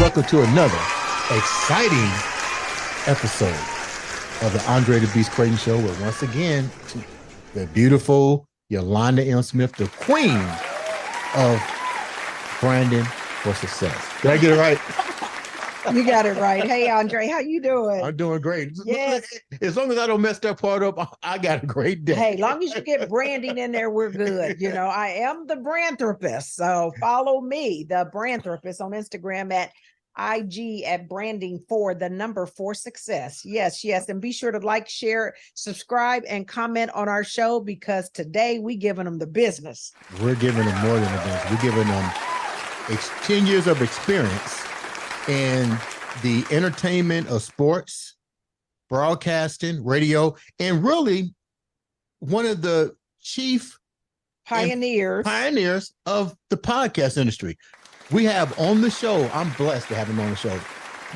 welcome to another exciting episode of the Andre The Beast Crayton Show, where once again, the beautiful Yolanda M. Smith, the queen of branding for success. Did I get it right? You got it right. Hey, Andre, how you doing? I'm doing great. Yes. As long as I don't mess that part up, I got a great day. Hey, long as you get branding in there, we're good. You know, I am the brandtherapist. So follow me, the brandtherapist, on Instagram at IG at branding for the number 4 success. Yes, yes. And be sure to like, share, subscribe, and comment on our show, because today we giving them the business. We're giving them more than a business. We're giving them 10 years of experience in the entertainment of sports, broadcasting, radio, and really one of the chief pioneers of the podcast industry. We have on the show, I'm blessed to have him on the show,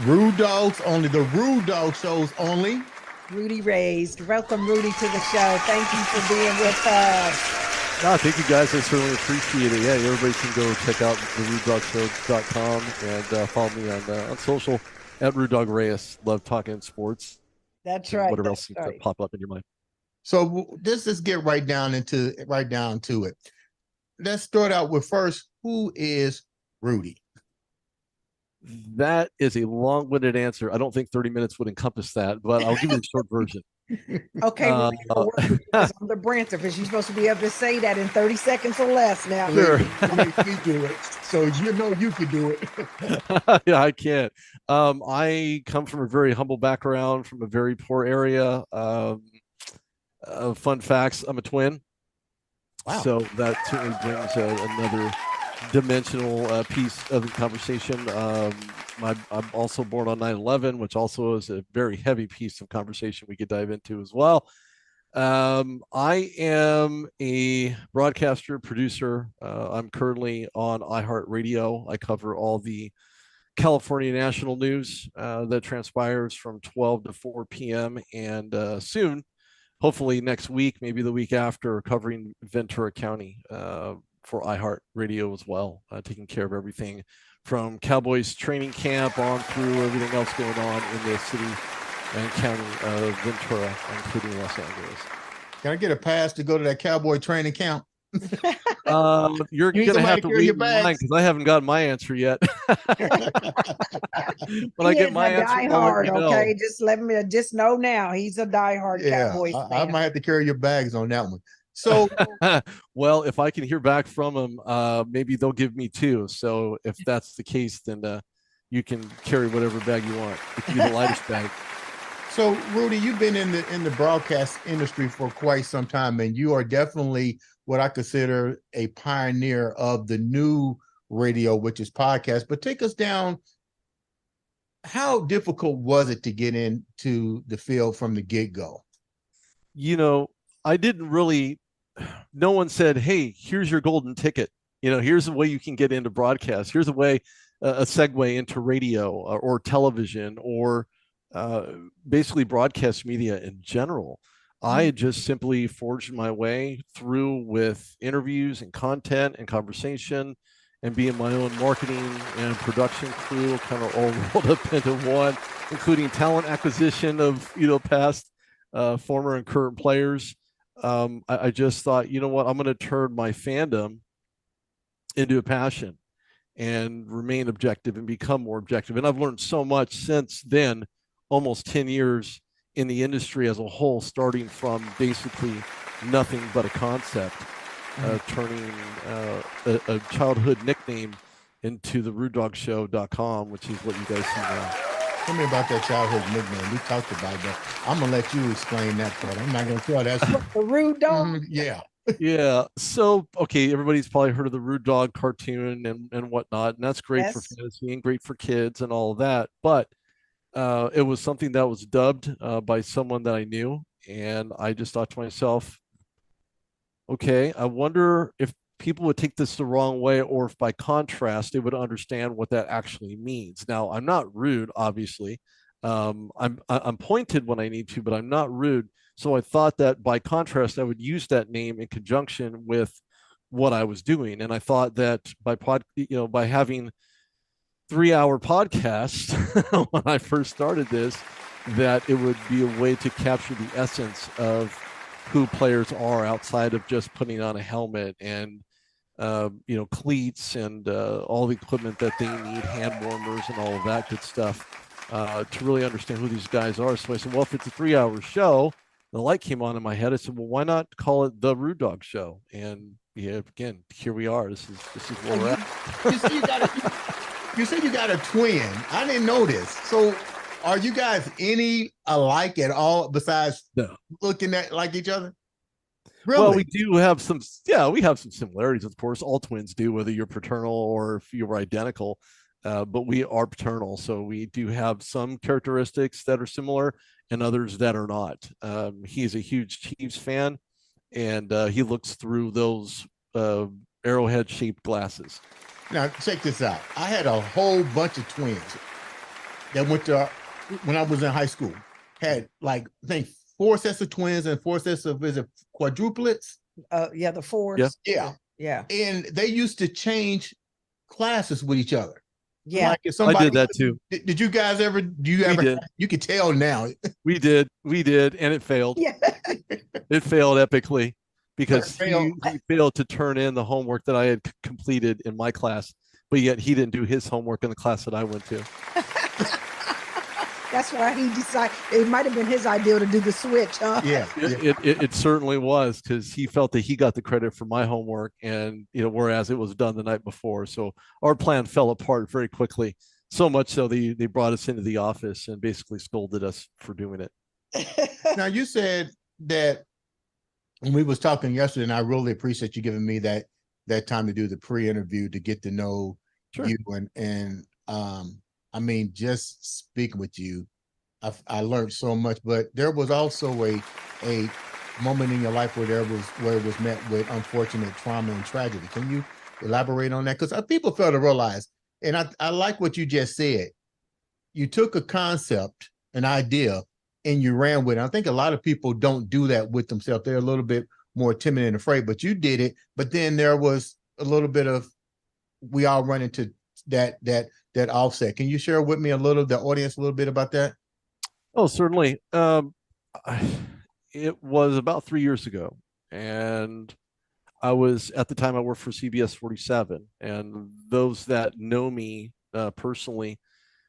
Rude Dogs Only, the Rude Dog Shows Only, Rudy Reyes. Welcome, Rudy, to the show. Thank you for being with us. No, thank you guys. I certainly appreciate it. Yeah, everybody can go check out therudedogshow.com and follow me on social at Rude Dog Reyes. Love talking sports. That's right. Whatever else seems to pop up in your mind. So let's just get right down to it. Let's start out with first, who is Rudy? That is a long-winded answer. I don't think 30 minutes would encompass that, but I'll give you the short version. Okay, I'm the brandtherapist. You're supposed to be able to say that in 30 seconds or less now. Sure. You do it. So you know you can do it. Yeah, I can. I come from a very humble background, from a very poor area. Fun facts, I'm a twin. Wow. So that certainly brings another dimensional piece of the conversation. I'm also born on 9/11, which also is a very heavy piece of conversation we could dive into as well. I am a broadcaster, producer. I'm currently on iHeartRadio. I cover all the California national news that transpires from 12 to 4 p.m. and soon, hopefully next week, maybe the week after, covering Ventura County for iHeartRadio as well, taking care of everything from Cowboys training camp on through everything else going on in the city and county of Ventura, including Los Angeles. Can I get a pass to go to that Cowboy training camp? You're going to have to wait in line because I haven't gotten my answer yet. When I get my answer, diehard, okay? Just know now he's a diehard Cowboys fan. I might have to carry your bags on that one. So, well, if I can hear back from them, maybe they'll give me 2. So if that's the case, then you can carry whatever bag you want. It can be the lightest bag. So, Rudy, you've been in the broadcast industry for quite some time, and you are definitely what I consider a pioneer of the new radio, which is podcast. But take us down. How difficult was it to get into the field from the get-go? You know, I didn't really. No one said, "Hey, here's your golden ticket. You know, here's the way you can get into broadcast. Here's a way, a segue into radio or television or basically broadcast media in general." I had just simply forged my way through with interviews and content and conversation and being my own marketing and production crew, kind of all rolled up into one, including talent acquisition of, past former and current players. I just thought, you know what, I'm going to turn my fandom into a passion and remain objective and become more objective. And I've learned so much since then, almost 10 years in the industry as a whole, starting from basically nothing but a concept, turning a childhood nickname into the rudedogshow.com, which is what you guys see now. Tell me about that childhood nickname. We talked about that. I'm going to let you explain that part. I'm not going to tell that. The Rude Dog? Yeah. Yeah. So, okay, everybody's probably heard of the Rude Dog cartoon and whatnot, and that's great for fantasy and great for kids and all of that. But it was something that was dubbed by someone that I knew, and I just thought to myself, okay, I wonder if people would take this the wrong way, or if by contrast they would understand what that actually means. Now, I'm not rude, obviously. I'm pointed when I need to, but I'm not rude. So I thought that by contrast, I would use that name in conjunction with what I was doing. And I thought that by having 3-hour podcast when I first started this, that it would be a way to capture the essence of who players are outside of just putting on a helmet and cleats and all the equipment that they need, hand warmers and all of that good stuff, to really understand who these guys are. So I said, well, if it's a 3-hour show, the light came on in my head. I said, well, why not call it the Rude Dog Show? And yeah, again, here we are. This is where we're at. You said you got a twin. I didn't know this. So are you guys any alike at all besides looking at like each other? Really? Well, we do have some, we have some similarities, of course. All twins do, whether you're paternal or if you're identical. But we are paternal, so we do have some characteristics that are similar and others that are not. He's a huge Chiefs fan, and he looks through those arrowhead-shaped glasses. Now, check this out. I had a whole bunch of twins that went to, when I was in high school, had like, I think 4 sets of twins and 4 sets of, is it quadruplets? Yeah, the 4s. Yeah. And they used to change classes with each other. Yeah. Like if somebody, I did that too. Did you guys ever, you could tell now. We did. And it failed. Yeah. It failed epically because he failed to turn in the homework that I had completed in my class, but yet he didn't do his homework in the class that I went to. That's why he decided it might have been his idea to do the switch, huh? Yeah. It certainly was, because he felt that he got the credit for my homework, and whereas it was done the night before. So our plan fell apart very quickly. So much so they brought us into the office and basically scolded us for doing it. Now, you said that when we was talking yesterday, and I really appreciate you giving me that time to do the pre-interview to get to know you, and I mean, just speaking with you, I learned so much. But there was also a moment in your life where it was met with unfortunate trauma and tragedy. Can you elaborate on that? Because people fail to realize, and I like what you just said. You took a concept, an idea, and you ran with it. I think a lot of people don't do that with themselves. They're a little bit more timid and afraid, but you did it. But then there was a little bit of, we all run into that offset. Can you share with me the audience a little bit about that? Oh, certainly. It was about 3 years ago, and I was, at the time, I worked for CBS 47, and those that know me personally,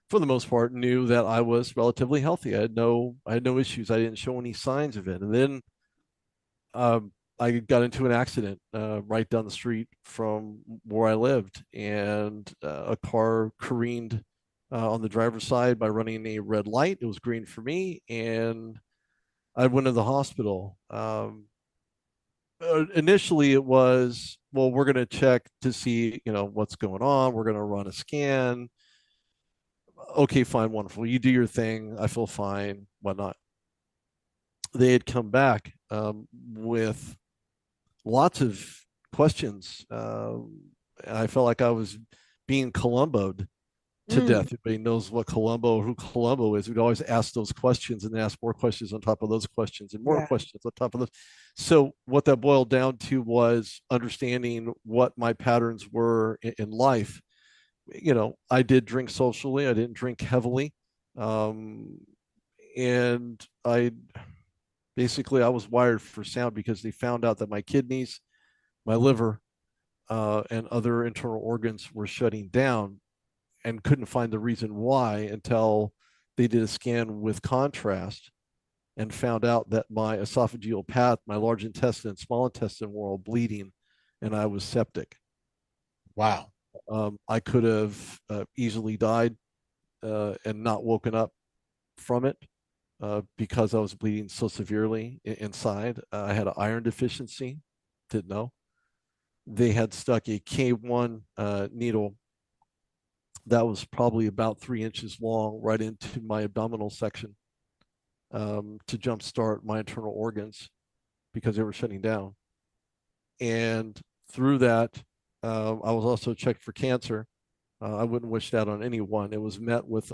for the most part, knew that I was relatively healthy. I had no issues. I didn't show any signs of it. And then I got into an accident right down the street from where I lived, and a car careened on the driver's side by running a red light. It was green for me, and I went to the hospital. Initially, it was, well, we're going to check to see, what's going on. We're going to run a scan. Okay, fine, wonderful. You do your thing. I feel fine, whatnot. They had come back with lots of questions. And I felt like I was being Columboed to death. Everybody knows who Columbo is. We'd always ask those questions and then ask more questions on top of those questions and more questions on top of those. So what that boiled down to was understanding what my patterns were in life. I did drink socially. I didn't drink heavily. And I was wired for sound because they found out that my kidneys, my liver, and other internal organs were shutting down, and couldn't find the reason why until they did a scan with contrast and found out that my esophageal path, my large intestine and small intestine were all bleeding, and I was septic. Wow. I could have easily died and not woken up from it because I was bleeding so severely inside. I had an iron deficiency, didn't know. They had stuck a K1 needle that was probably about 3 inches long right into my abdominal section to jumpstart my internal organs because they were shutting down. And through that, I was also checked for cancer. I wouldn't wish that on anyone. It was met with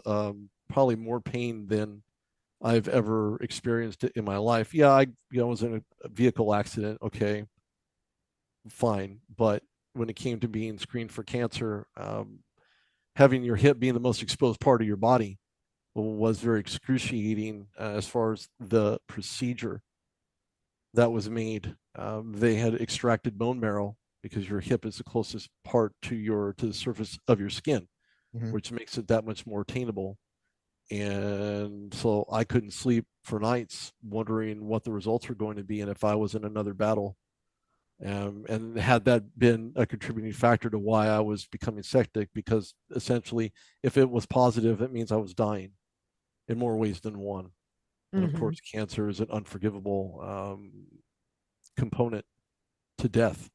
probably more pain than I've ever experienced in my life. Yeah, I was in a vehicle accident. Okay, fine. But when it came to being screened for cancer, having your hip being the most exposed part of your body was very excruciating as far as the procedure that was made. They had extracted bone marrow because your hip is the closest part to the surface of your skin, which makes it that much more attainable. And so I couldn't sleep for nights wondering what the results were going to be and if I was in another battle. And had that been a contributing factor to why I was becoming septic, because essentially if it was positive, it means I was dying in more ways than one. And of course, cancer is an unforgivable component to death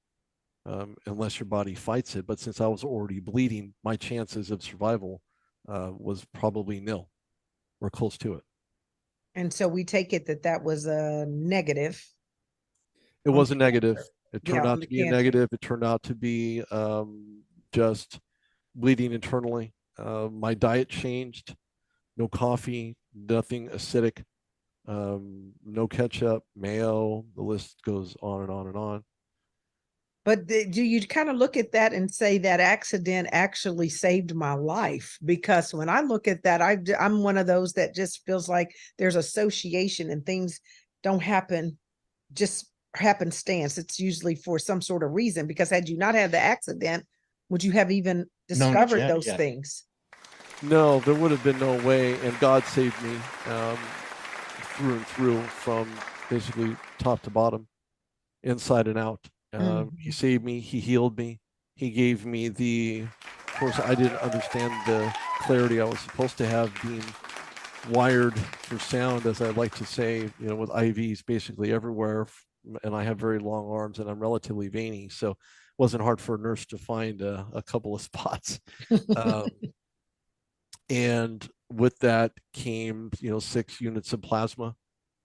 unless your body fights it. But since I was already bleeding, my chances of survival was probably nil or close to it. And so we take it that was a negative. It was a negative. It turned Yeah, out to be a negative. It turned out to be just bleeding internally. My diet changed. No coffee, nothing acidic, no ketchup, mayo. The list goes on and on and on. But do you kind of look at that and say that accident actually saved my life? Because when I look at that, I'm one of those that just feels like there's association and things don't happen just happenstance. It's usually for some sort of reason, because had you not had the accident, would you have even discovered those things? No, there would have been no way. And God saved me through and through, from basically top to bottom, inside and out. He saved me. He healed me. He gave me of course, I didn't understand the clarity I was supposed to have, being wired for sound, as I like to say, with IVs basically everywhere. And I have very long arms and I'm relatively veiny. So it wasn't hard for a nurse to find a couple of spots. And with that came, 6 units of plasma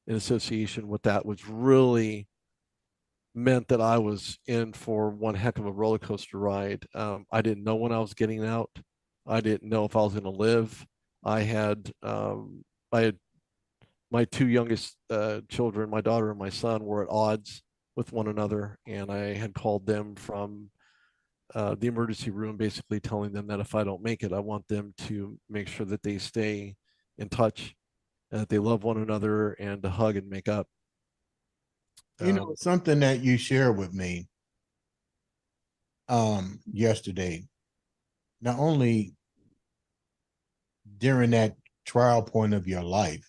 in association with that, which really meant that I was in for one heck of a roller coaster ride. I didn't know when I was getting out. I didn't know if I was going to live. I had my 2 youngest children, my daughter and my son, were at odds with one another, and I had called them from the emergency room, basically telling them that if I don't make it, I want them to make sure that they stay in touch, and that they love one another, and to hug and make up. Something that you shared with me yesterday, not only during that trial point of your life,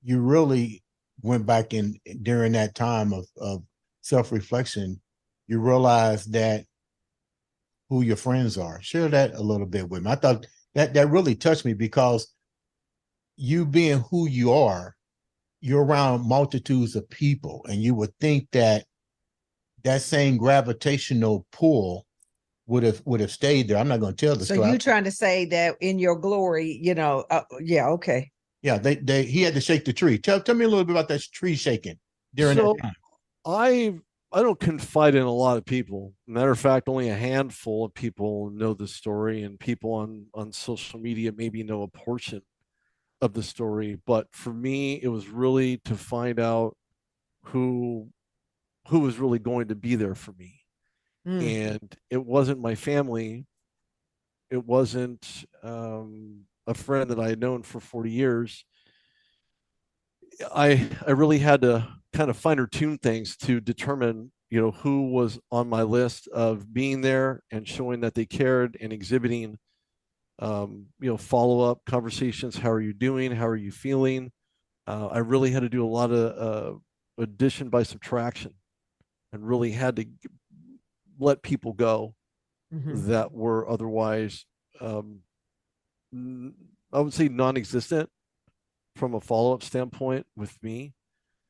you really went back in during that time of self-reflection. You realized that who your friends are. Share that a little bit with me. I thought that really touched me, because you being who you are, you're around multitudes of people, and you would think that same gravitational pull would have stayed there. I'm not going to tell the story. So you trying to say that in your glory, yeah, okay. Yeah, he had to shake the tree. Tell me a little bit about that tree shaking during that time. I don't confide in a lot of people. Matter of fact, only a handful of people know the story, and people on social media maybe know a portion of the story. But for me, it was really to find out who was really going to be there for me. And it wasn't my family. It wasn't a friend that I had known for 40 years. I really had to kind of finer tune things to determine, who was on my list of being there and showing that they cared, and exhibiting, follow-up conversations. How are you doing? How are you feeling? I really had to do a lot of addition by subtraction, and really had to let people go that were otherwise, I would say, non-existent from a follow-up standpoint with me.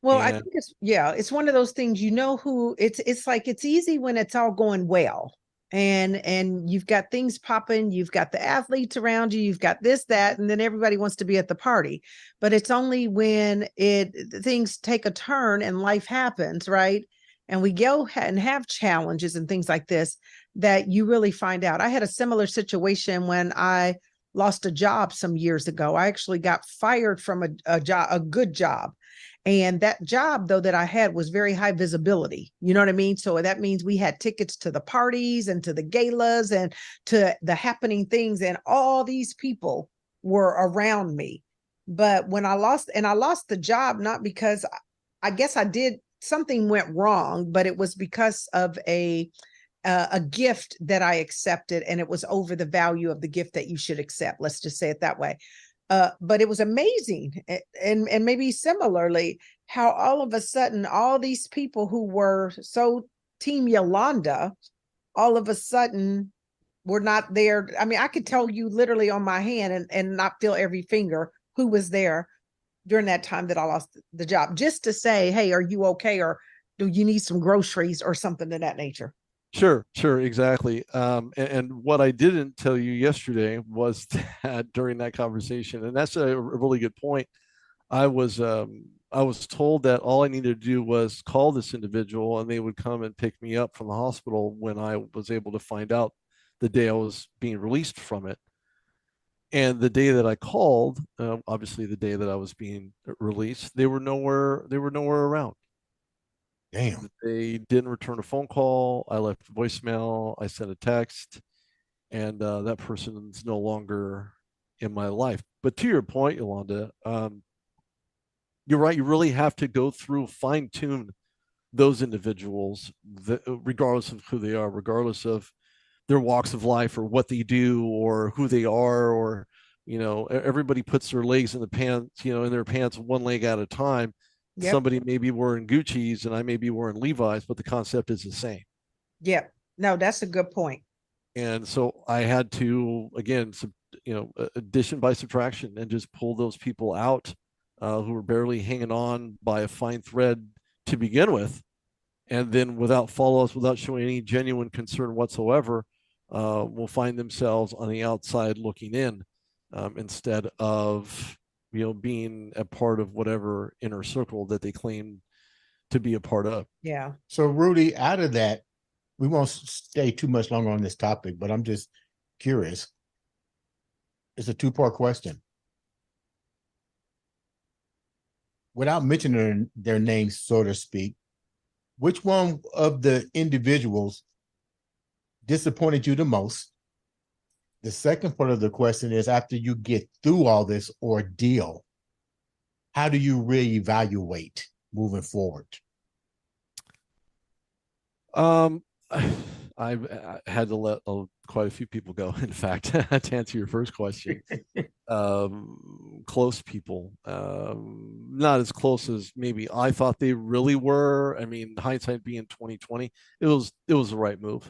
Well, I think it's one of those things, who it's like, it's easy when it's all going well, and you've got things popping, you've got the athletes around you, you've got this, that, and then everybody wants to be at the party. But it's only when things take a turn and life happens, right? And we go and have challenges and things like this, that you really find out. I had a similar situation when I lost a job some years ago. I actually got fired from a job, a good job. And that job, though, that I had was very high visibility. You know what I mean? So that means we had tickets to the parties and to the galas and to the happening things. And all these people were around me. But when I lost the job, not because I guess I did something went wrong, but it was because of a gift that I accepted, and it was over the value of the gift that you should accept. Let's just say it that way. But it was amazing. And maybe similarly, how all of a sudden, all these people who were so Team Yolanda, all of a sudden were not there. I mean, I could tell you literally on my hand and not feel every finger who was there during that time that I lost the job, just to say, hey, are you okay? Or do you need some groceries or something of that nature? Sure, exactly. And what I didn't tell you yesterday was that during that conversation, and that's a really good point. I was told that all I needed to do was call this individual, and they would come and pick me up from the hospital when I was able to find out the day I was being released from it. And the day that I called, obviously the day that I was being released, they were nowhere. They were nowhere around. Damn. They didn't return a phone call. I left a voicemail. I sent a text, and that person's no longer in my life. But to your point, Yolanda, you're right. You really have to go through, fine tune those individuals, regardless of who they are, regardless of their walks of life or what they do or who they are, or everybody puts their legs in the pants, in their pants one leg at a time. Yep. Somebody may be wearing Gucci's and I may be wearing Levi's, but the concept is the same. Yep. No, that's a good point. And so I had to, again, addition by subtraction, and just pull those people out who were barely hanging on by a fine thread to begin with. And then without follow-ups, without showing any genuine concern whatsoever, will find themselves on the outside looking in, instead of being a part of whatever inner circle that they claim to be a part of. Yeah. So Rudy, out of that, we won't stay too much longer on this topic, but I'm just curious. It's a two-part question. Without mentioning their names, so to speak, which one of the individuals disappointed you the most? The second part of the question is, after you get through all this ordeal, how do you reevaluate moving forward? I've had to let quite a few people go, in fact, to answer your first question. Close people, not as close as maybe I thought they really were. I mean, hindsight being 2020, it was the right move.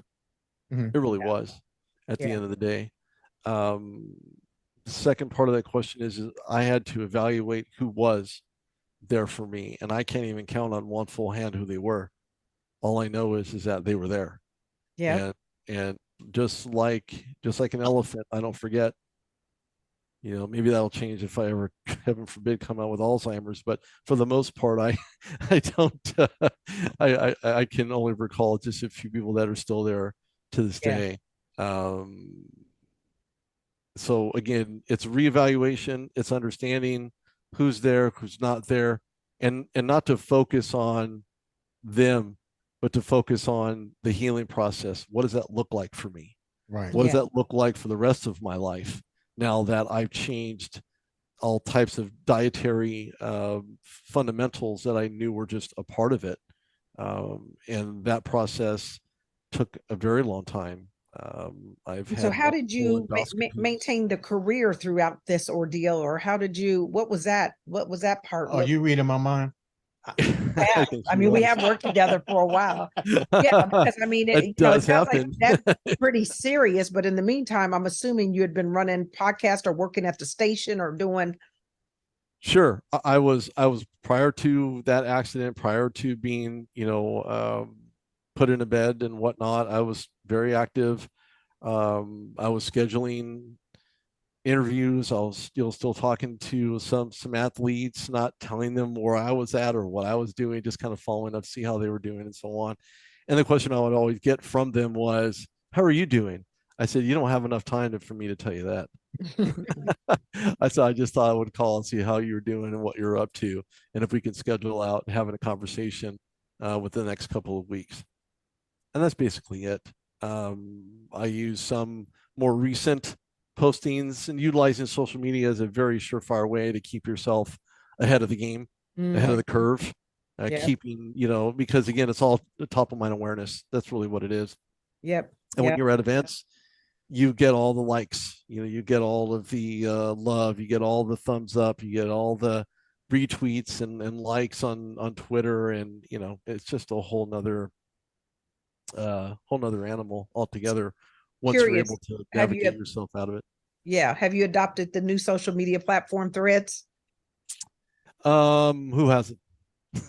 Mm-hmm. It really was at the end of the day. The second part of that question is I had to evaluate who was there for me, and I can't even count on one full hand who they were. All I know is that they were there. Yeah. And just like an elephant, I don't forget. Maybe that'll change if I ever, heaven forbid, come out with Alzheimer's. But for the most part, I don't. I can only recall just a few people that are still there to this day. So again, it's reevaluation, it's understanding who's there, who's not there, and not to focus on them, but to focus on the healing process. What does that look like for me? Right. What does that look like for the rest of my life now that I've changed all types of dietary fundamentals that I knew were just a part of it? And that process took a very long time. So how did you maintain the career throughout this ordeal, or what was that part? Oh, you reading my mind? I mean, we have worked together for a while. Yeah, because I mean, it sounds happen. Like that's pretty serious. But in the meantime, I'm assuming you had been running podcast or working at the station or doing. Sure, I was prior to that accident, prior to being put in a bed and whatnot. I was very active. I was scheduling interviews. I was still talking to some athletes, not telling them where I was at or what I was doing, just kind of following up to see how they were doing and so on. And the question I would always get from them was, "How are you doing?" I said, "You don't have enough time for me to tell you that." I just thought I would call and see how you're doing and what you're up to, and if we can schedule out having a conversation within the next couple of weeks. And that's basically it. I use some more recent postings and utilizing social media as a very surefire way to keep yourself ahead of the game, ahead of the curve, Yep. keeping, because again, it's all top of mind awareness. That's really what it is. Yep. And when you're at events, you get all the likes, you get all of the love, you get all the thumbs up, you get all the retweets and likes on Twitter. And, it's just a whole nother animal altogether once you're Curious, able to navigate yourself out of it. Yeah. Have you adopted the new social media platform Threads? Who hasn't? I'm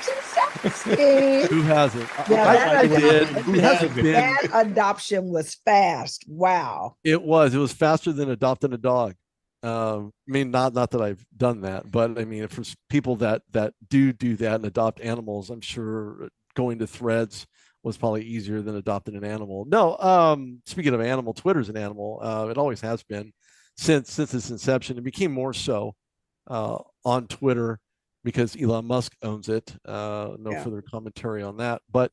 just asking. Who hasn't? Yeah, I did. That adoption was fast. Wow. It was faster than adopting a dog. I mean, not that I've done that, but I mean, for people that do that and adopt animals, I'm sure going to Threads was probably easier than adopting an animal. No, speaking of animal, Twitter's an animal. It always has been since its inception. It became more so on Twitter because Elon Musk owns it. No further commentary on that, but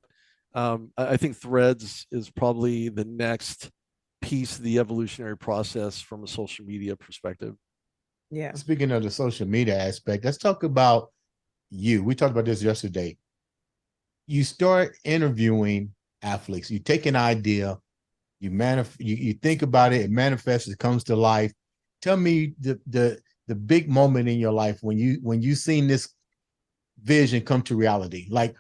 I think Threads is probably the next piece of the evolutionary process from a social media perspective. Yeah. Speaking of the social media aspect, let's talk about you. We talked about this yesterday. You start interviewing athletes. You take an idea, you think about it, it manifests, it comes to life. Tell me the big moment in your life when you seen this vision come to reality. Like,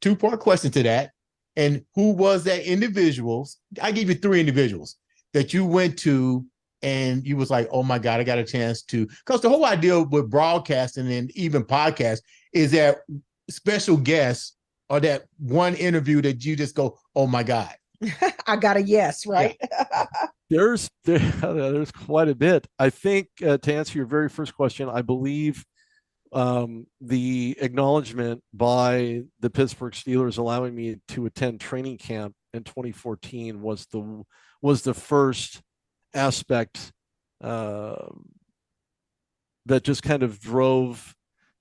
two-part question to that. And who was that individuals? I give you 3 individuals that you went to and you was like, oh my God, I got a chance to, because the whole idea with broadcasting and even podcasts is that special guests or that one interview that you just go, oh my God. I got a yes, right? Yeah. There's quite a bit. I think to answer your very first question, I believe the acknowledgement by the Pittsburgh Steelers allowing me to attend training camp in 2014 was the first aspect that just kind of drove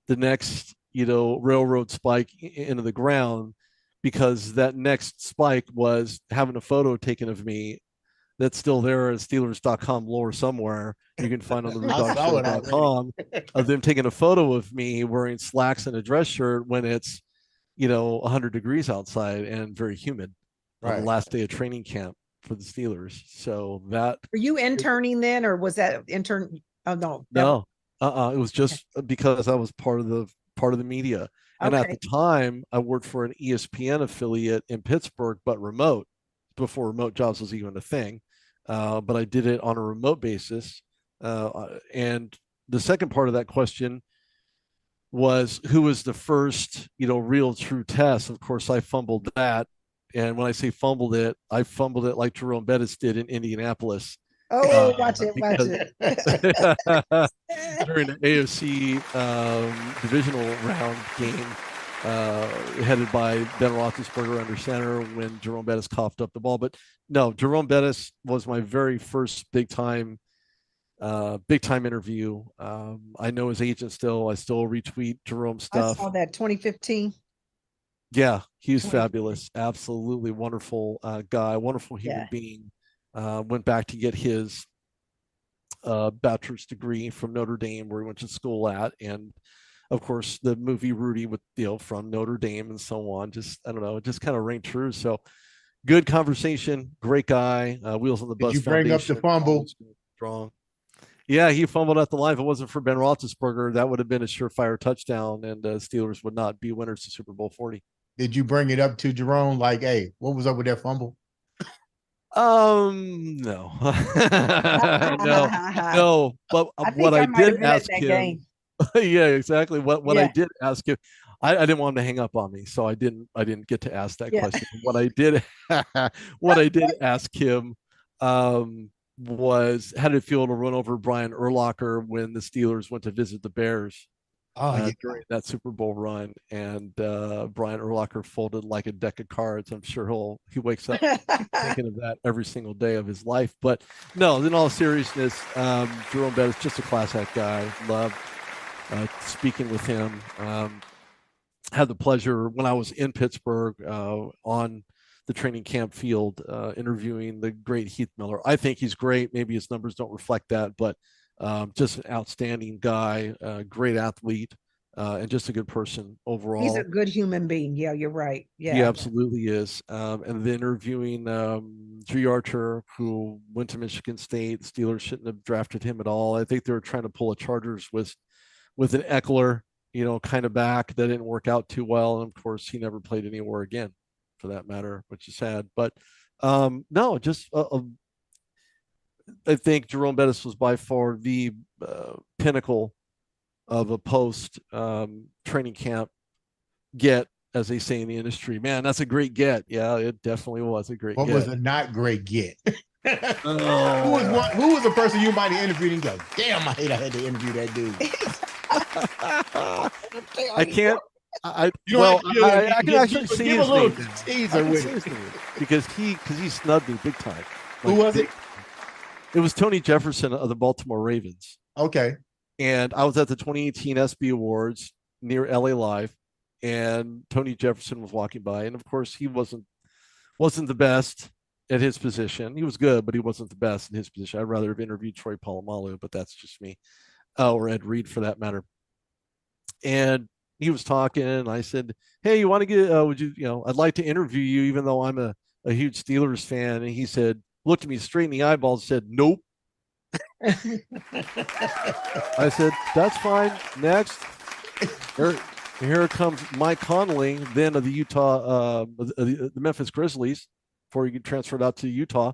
the next railroad spike into the ground, because that next spike was having a photo taken of me that's still there at Steelers.com lore somewhere. You can find on the RootDogShow.com of them taking a photo of me wearing slacks and a dress shirt when it's 100 degrees outside and very humid on the last day of training camp for the Steelers. So that were you interning then, or was that intern? Oh no, it was just because I was part of the media. And at the time, I worked for an ESPN affiliate in Pittsburgh, but remote, before remote jobs was even a thing. But I did it on a remote basis. And the second part of that question was, who was the first, real true test? Of course, I fumbled that. And when I say fumbled it, I fumbled it like Jerome Bettis did in Indianapolis. Oh, watch it. During the AFC divisional round game, headed by Ben Roethlisberger under center when Jerome Bettis coughed up the ball. But no, Jerome Bettis was my very first big time interview. I know his agent still. I still retweet Jerome's stuff. I saw that 2015. Yeah, he's fabulous. Absolutely wonderful guy, wonderful human being. Went back to get his bachelor's degree from Notre Dame, where he went to school at, and of course the movie Rudy with from Notre Dame and so on. Just I don't know, it just kind of rang true. So good conversation, great guy. Wheels on the Bus. Did you bring up the fumble? Strong. Yeah, he fumbled at the line. If it wasn't for Ben Roethlisberger, that would have been a surefire touchdown, and Steelers would not be winners to Super Bowl 40. Did you bring it up to Jerome? Like, hey, what was up with that fumble? No, no. But what I did ask him, yeah, exactly. What I did ask him, I didn't want him to hang up on me, so I didn't get to ask that question. What I did ask him was, how did it feel to run over Brian Urlacher when the Steelers went to visit the Bears Oh yeah. during that Super Bowl run, and Brian Urlacher folded like a deck of cards. I'm sure he wakes up thinking of that every single day of his life. But no, in all seriousness, Jerome Bettis, just a class act guy. Loved speaking with him. Had the pleasure when I was in Pittsburgh on the training camp field interviewing the great Heath Miller. I think he's great. Maybe his numbers don't reflect that, but just an outstanding guy, great athlete, and just a good person overall. He's a good human being. Yeah, you're right. Yeah, he absolutely is. And then interviewing G. Archer, who went to Michigan State. The Steelers shouldn't have drafted him at all. I think they were trying to pull a Chargers with an Eckler, kind of back. That didn't work out too well. And of course, he never played anywhere again, for that matter, which is sad. But no, just I think Jerome Bettis was by far the pinnacle of a post training camp get, as they say in the industry. Man, that's a great get. Yeah, it definitely was a great What get. was a not great get? Who was the person you might have interviewed and go, damn, I hate I had to interview that dude. I can't. I can actually say his name teaser with it because he snubbed me big time. Who was it? It was Tony Jefferson of the Baltimore Ravens. Okay. And I was at the 2018 SB Awards near LA Live, and Tony Jefferson was walking by, and of course he wasn't the best at his position. He was good, but he wasn't the best in his position. I'd rather have interviewed Troy Polamalu, but that's just me, or Ed Reed for that matter. And he was talking, and I said, "Hey, you want to get? Would you? I'd like to interview you, even though I'm a huge Steelers fan." And he said, looked at me straight in the eyeballs, and said, "Nope." I said, "That's fine. Next." Here comes Mike Conley, then of the the Memphis Grizzlies, before he transferred out to Utah,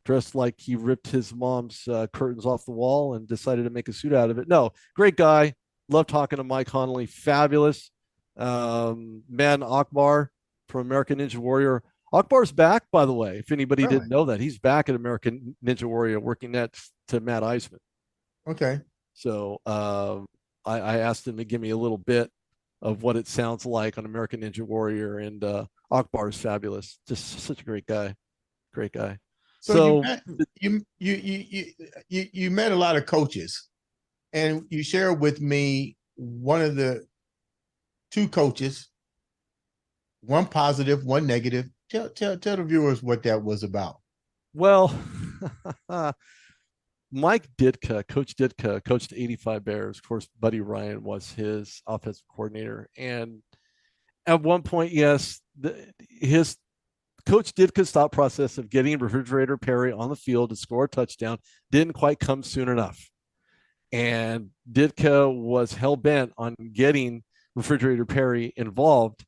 dressed like he ripped his mom's curtains off the wall and decided to make a suit out of it. No, great guy. Love talking to Mike Conley. Fabulous. Man, Akbar from American Ninja Warrior. Akbar's back, by the way, if anybody didn't know that. He's back at American Ninja Warrior working next to Matt Eisman. Okay. So I asked him to give me a little bit of what it sounds like on American Ninja Warrior, and Akbar is fabulous. Just such a great guy. Great guy. So you met a lot of coaches, and you shared with me one of the two coaches, one positive, one negative. Tell the viewers what that was about. Well, Mike Ditka, Coach Ditka, coached 85 Bears. Of course, Buddy Ryan was his offensive coordinator. And at one point, yes, his Coach Ditka's thought process of getting Refrigerator Perry on the field to score a touchdown didn't quite come soon enough. And Ditka was hell-bent on getting Refrigerator Perry involved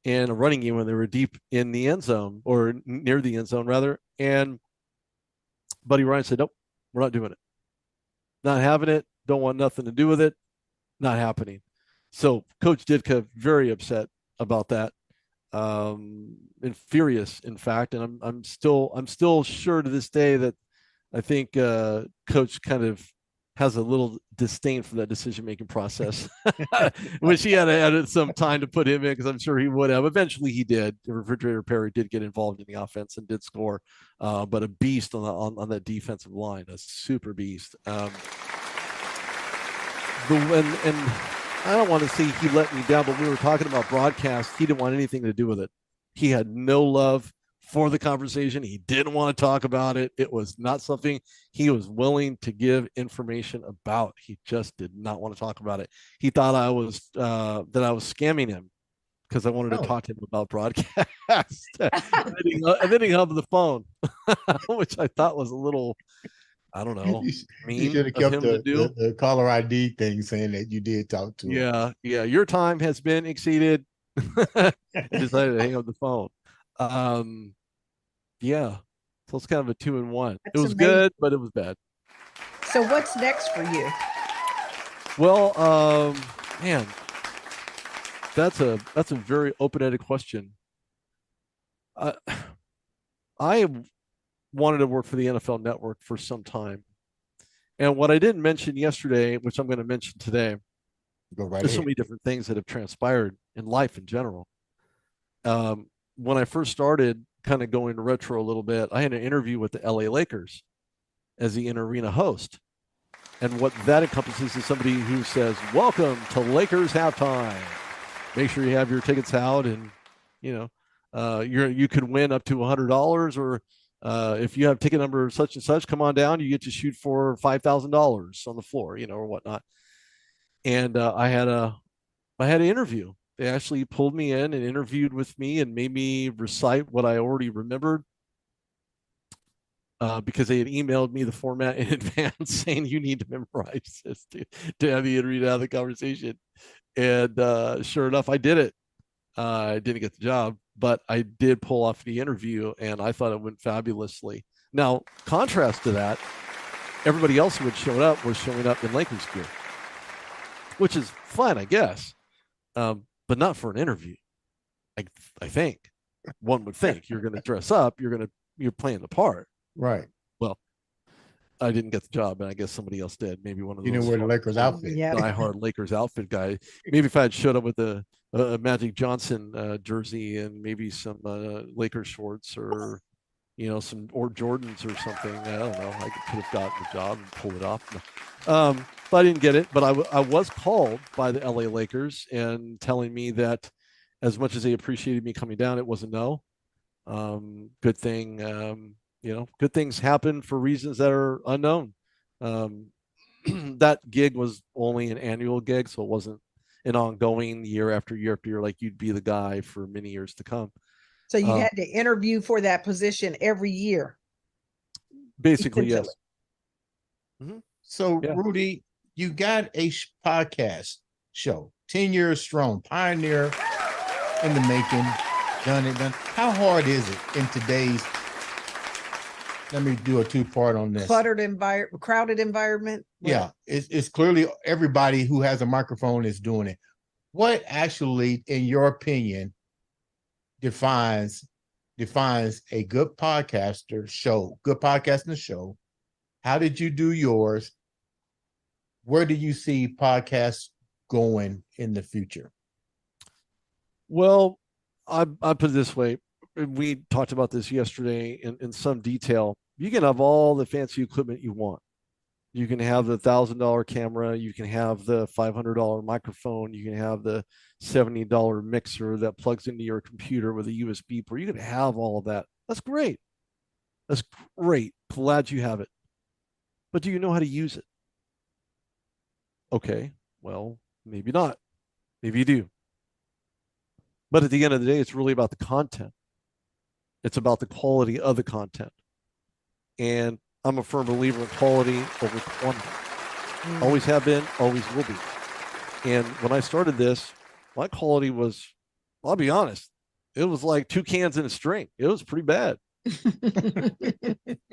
in a running game when they were deep in the end zone, or near the end zone, rather. And Buddy Ryan said, nope, we're not doing it. Not having it. Don't want nothing to do with it. Not happening. So Coach Ditka very upset about that. And furious, in fact. And I'm still sure to this day that I think Coach kind of has a little disdain for that decision-making process, which he had added some time to put him in, because I'm sure he would have. Eventually he did. Refrigerator Perry did get involved in the offense and did score, but a beast on that defensive line, a super beast. And I don't want to say he let me down, but we were talking about broadcast. He didn't want anything to do with it. He had no love for the conversation. He didn't want to talk about it. It was not something he was willing to give information about. He just did not want to talk about it. He thought I was scamming him because I wanted to talk to him about broadcast. and then he hung up the phone, which I thought was a little, I don't know, mean. You should have kept the caller ID thing saying that you did talk to him. Yeah. Your time has been exceeded. I decided to hang up the phone. Yeah, so it's kind of a 2-in-1. It was amazing. Good, but it was bad. So what's next for you? Well, man, that's a very open-ended question. I wanted to work for the NFL Network for some time, and what I didn't mention yesterday, which I'm going to mention today, Go right There's so ahead. many different things that have transpired in life in general. When I first started kind of going retro a little bit, I had an interview with the LA Lakers as the in-arena host. And what that encompasses is somebody who says, "Welcome to Lakers halftime. Make sure you have your tickets out, and you could win up to $100, or if you have ticket number such and such, come on down. You get to shoot for $5,000 on the floor, or whatnot." And I had an interview. They actually pulled me in and interviewed with me and made me recite what I already remembered. Because they had emailed me the format in advance saying you need to memorize this to have the interview, to have the conversation. And sure enough, I did it. I didn't get the job, but I did pull off the interview, and I thought it went fabulously. Now, contrast to that, everybody else who had showed up was showing up in Lakers gear, which is fine, I guess, but not for an interview. I think one would think you're going to dress up, you're playing the part. Right. Well, I didn't get the job, and I guess somebody else did. Maybe one of those. You know where the Lakers outfit. Yeah. Diehard Lakers outfit guy. Maybe if I had showed up with a Magic Johnson jersey and maybe some Lakers shorts, or some Jordans or something, I don't know. I could have gotten the job and pulled it off. But I didn't get it. But I was called by the LA Lakers and telling me that as much as they appreciated me coming down, it was a no. Good thing. Good things happen for reasons that are unknown. That gig was only an annual gig, so it wasn't an ongoing year after year after year, like you'd be the guy for many years to come. So you had to interview for that position every year. Basically, yes. Mm-hmm. So, yeah. Rudy, you got a podcast show, 10 years strong, pioneer in the making, done. How hard is it in today's, let me do a two-part on this. Cluttered crowded environment? Yeah, it's clearly everybody who has a microphone is doing it. What actually, in your opinion, defines a good podcaster show, good podcasting show? How did you do yours? Where do you see podcasts going in the future? Well, I put it this way. We talked about this yesterday in some detail. You can have all the fancy equipment you want. You can have the $1,000 camera. You can have the $500 microphone. You can have the $70 mixer that plugs into your computer with a USB port. You can have all of that. That's great. That's great. Glad you have it. But do you know how to use it? Okay, well, maybe not. Maybe you do. But at the end of the day, it's really about the content. It's about the quality of the content. And I'm a firm believer in quality over quantity. Always have been, always will be. And when I started this, my quality was, I'll be honest, it was like 2 cans in a string. It was pretty bad. It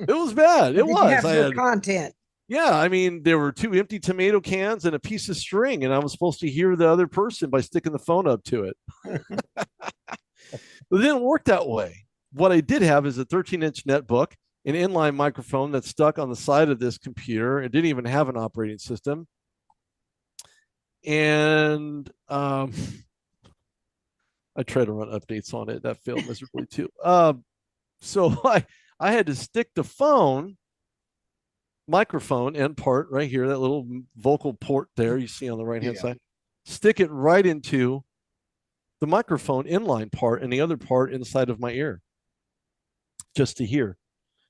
was bad. It was. I had content. Yeah, I mean, there were 2 empty tomato cans and a piece of string, and I was supposed to hear the other person by sticking the phone up to it. It didn't work that way. What I did have is a 13-inch netbook, an inline microphone that's stuck on the side of this computer. It didn't even have an operating system. And I tried to run updates on it. That failed miserably too. So I had to stick the phone microphone end part right here, that little vocal port there you see on the right hand side, stick it right into the microphone inline part and the other part inside of my ear just to hear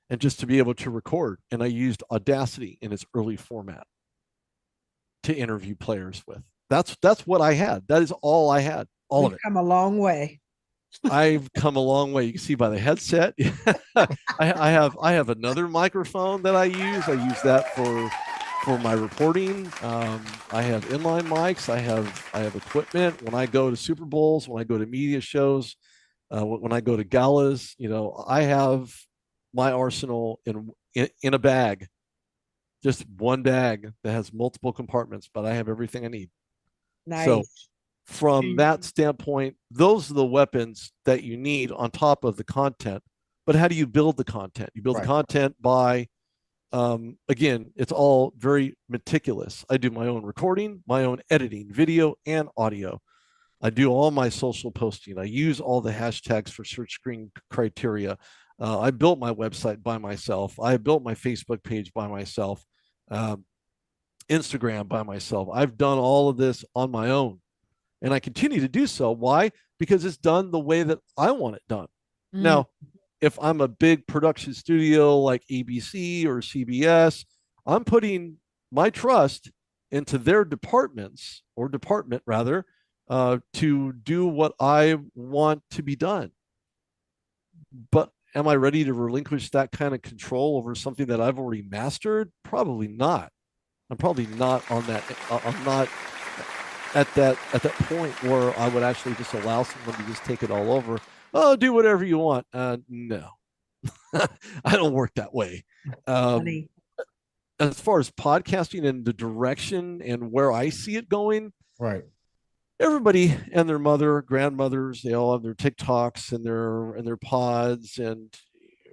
and just to be able to record. And I used Audacity in its early format to interview players with. That's what I had. That is all I had. All of it. Come a long way. I've come a long way. You can see by the headset. I have another microphone that I use. I use that for my reporting. I have inline mics. I have equipment when I go to Super Bowls, when I go to media shows, when I go to galas. I have my arsenal in a bag, just one bag that has multiple compartments, but I have everything I need. Nice. So from that standpoint, those are the weapons that you need on top of the content. But how do you build the content? You build the content by Again, it's all very meticulous. I do my own recording, my own editing, video and audio. I do all my social posting. I use all the hashtags for search screen criteria. I built my website by myself. I built my Facebook page by myself, Instagram by myself. I've done all of this on my own, and I continue to do so. Why? Because it's done the way that I want it done. Now, if I'm a big production studio like ABC or CBS, I'm putting my trust into their departments, or department rather, to do what I want to be done. But am I ready to relinquish that kind of control over something that I've already mastered? Probably not. I'm probably not on that. I'm not at that point where I would actually just allow someone to just take it all over. Oh, do whatever you want. No, I don't work that way. As far as podcasting and the direction and where I see it going, right? Everybody and their mother, grandmothers, they all have their TikToks and their pods, and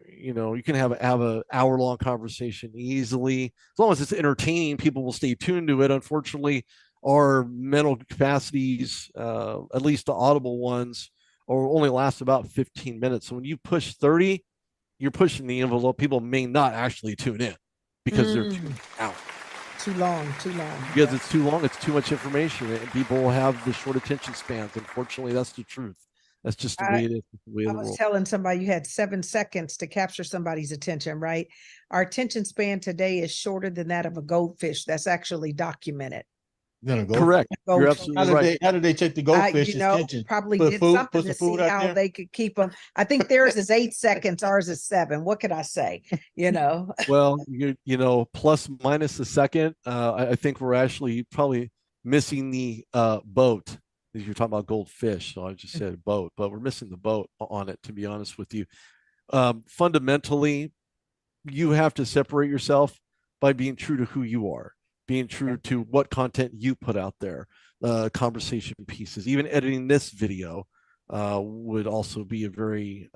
you can have an hour-long conversation easily. As long as it's entertaining, people will stay tuned to it. Unfortunately, our mental capacities, at least the audible ones, only last about 15 minutes. So when you push 30, you're pushing the envelope. People may not actually tune in because they're tuned out. Too long. Because it's too long, it's too much information, and people will have the short attention spans. Unfortunately, that's the truth. That's just the way it is. I was telling somebody you had 7 seconds to capture somebody's attention, right? Our attention span today is shorter than that of a goldfish. That's actually documented. Correct. You're absolutely right. How did they check the goldfish's attention? Probably did something to see how they could keep them. I think theirs is 8 seconds, ours is 7. What could I say? Well, plus minus a second. I think we're actually probably missing the boat. You're talking about goldfish, so I just said boat, but we're missing the boat on it, to be honest with you. Fundamentally, you have to separate yourself by being true to who you are, being true to what content you put out there, conversation pieces. Even editing this video would also be a very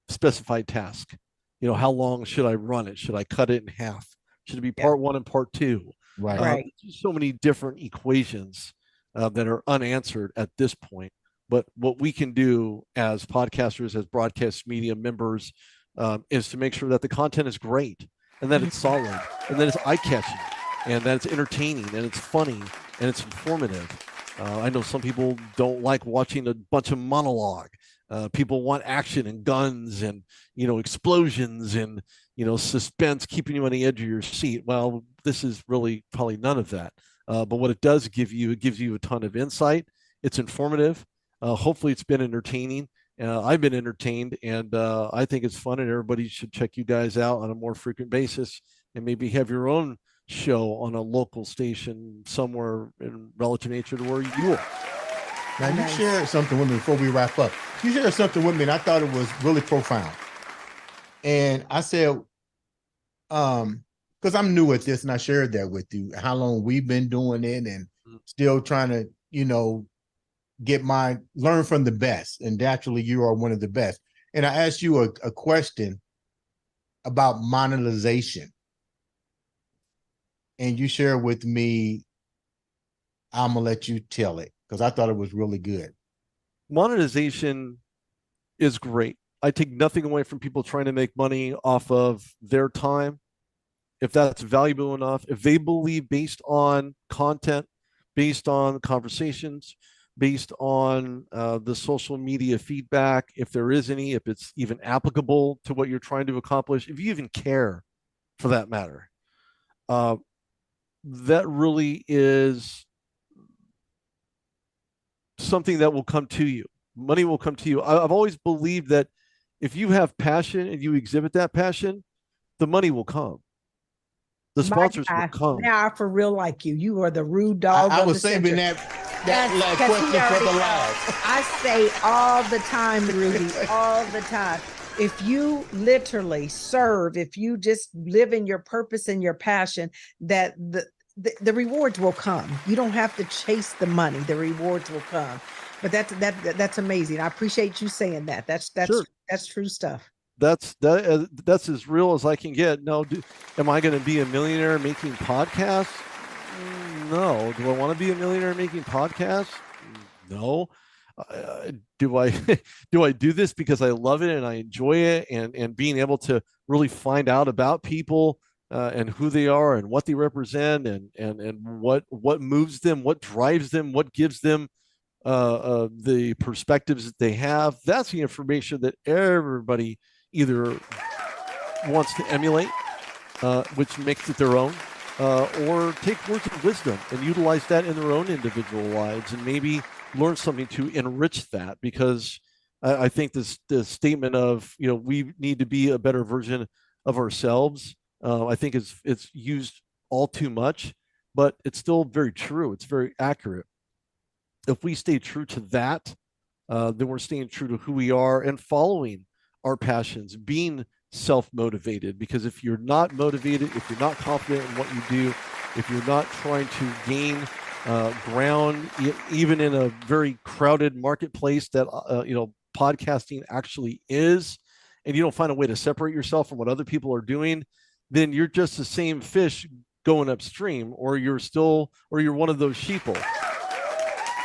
specified task. How long should I run it? Should I cut it in half? Should it be part 1 and part 2? Right. So many different equations that are unanswered at this point. But what we can do as podcasters, as broadcast media members, is to make sure that the content is great, and that it's solid, and that it's eye-catching, and that it's entertaining, and it's funny, and it's informative. I know some people don't like watching a bunch of monologue. People want action and guns and explosions and suspense, keeping you on the edge of your seat. Well, this is really probably none of that. But what it does give you, it gives you a ton of insight. It's informative. Hopefully it's been entertaining. I've been entertained, and I think it's fun, and everybody should check you guys out on a more frequent basis, and maybe have your own show on a local station somewhere in relative nature to where you are. Now, you shared something with me before we wrap up. You shared something with me, and I thought it was really profound. And I said, because I'm new at this, and I shared that with you, how long we've been doing it, and still trying to, learn from the best. And naturally, you are one of the best. And I asked you a question about monetization. And you shared with me, I'm going to let you tell it, because I thought it was really good. Monetization is great. I take nothing away from people trying to make money off of their time. If that's valuable enough, if they believe, based on content, based on conversations, based on the social media feedback, if there is any, if it's even applicable to what you're trying to accomplish, if you even care for that matter, that really is something that will come to you. Money will come to you. I've always believed that if you have passion and you exhibit that passion, the money will come. The sponsors will come. Now I for real like you. You are the rude dog. I was saving that question for the last. I say all the time, Rudy, all the time. If you literally serve, if you just live in your purpose and your passion, that the rewards will come. You don't have to chase the money. The rewards will come. But that's amazing. I appreciate you saying that. That's true stuff. that's as real as I can get. No, am I going to be a millionaire making podcasts? No. Do I want to be a millionaire making podcasts? No. Do I do I do this because I love it and I enjoy it, and being able to really find out about people and who they are and what they represent, and what moves them, what drives them, what gives them the perspectives that they have. That's the information that everybody either wants to emulate, which makes it their own, or take words of wisdom and utilize that in their own individual lives, and maybe learn something to enrich that. Because I think this statement of, we need to be a better version of ourselves, I think it's used all too much, but it's still very true. It's very accurate. If we stay true to that, then we're staying true to who we are and following our passions, being self-motivated. Because if you're not motivated, if you're not confident in what you do, if you're not trying to gain ground, even in a very crowded marketplace that podcasting actually is, and you don't find a way to separate yourself from what other people are doing, then you're just the same fish going upstream, or you're one of those sheeple.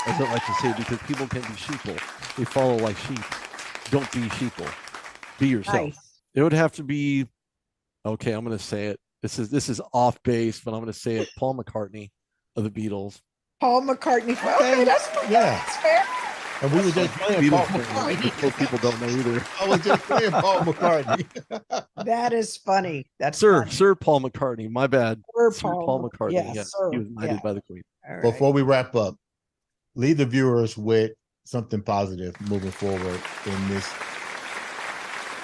I don't like to say it because people can be sheeple. They follow like sheep. Don't be sheeple. Be yourself. Nice. It would have to be, okay, I'm going to say it. This is off base, but I'm going to say it. Paul McCartney of the Beatles. Paul McCartney. Okay, that's fair. And we were just playing Paul McCartney. Most people don't know either. I was just playing Paul McCartney. That is funny. That's Sir funny. Paul McCartney. My bad. Sir Paul McCartney. Yes, Yes, sir. he was knighted by the Queen. All right. Before we wrap up, leave the viewers with something positive moving forward in this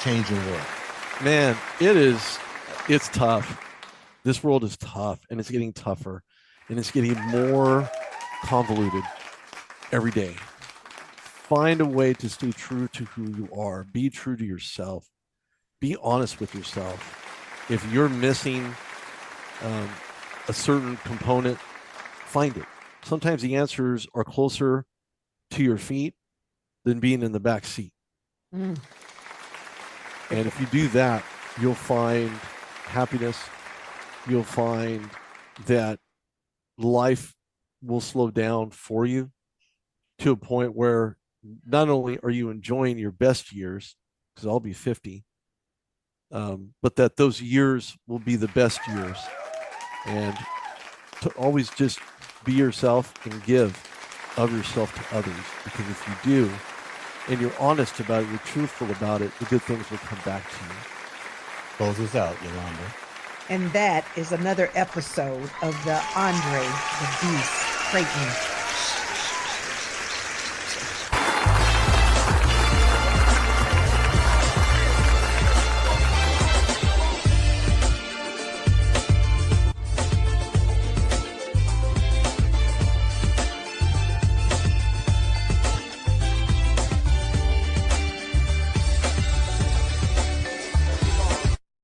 changing world. Man, it's tough. This world is tough, and it's getting tougher, and it's getting more convoluted every day. Find a way to stay true to who you are. Be true to yourself. Be honest with yourself. If you're missing a certain component, find it. Sometimes the answers are closer to your feet than being in the back seat. Mm. And if you do that, you'll find happiness. You'll find that life will slow down for you to a point where not only are you enjoying your best years, because I'll be 50, but that those years will be the best years. And to always just be yourself and give of yourself to others. Because if you do, and you're honest about it, you're truthful about it, the good things will come back to you. Close us out, Yolanda. And that is another episode of the Andre the Beast Crayton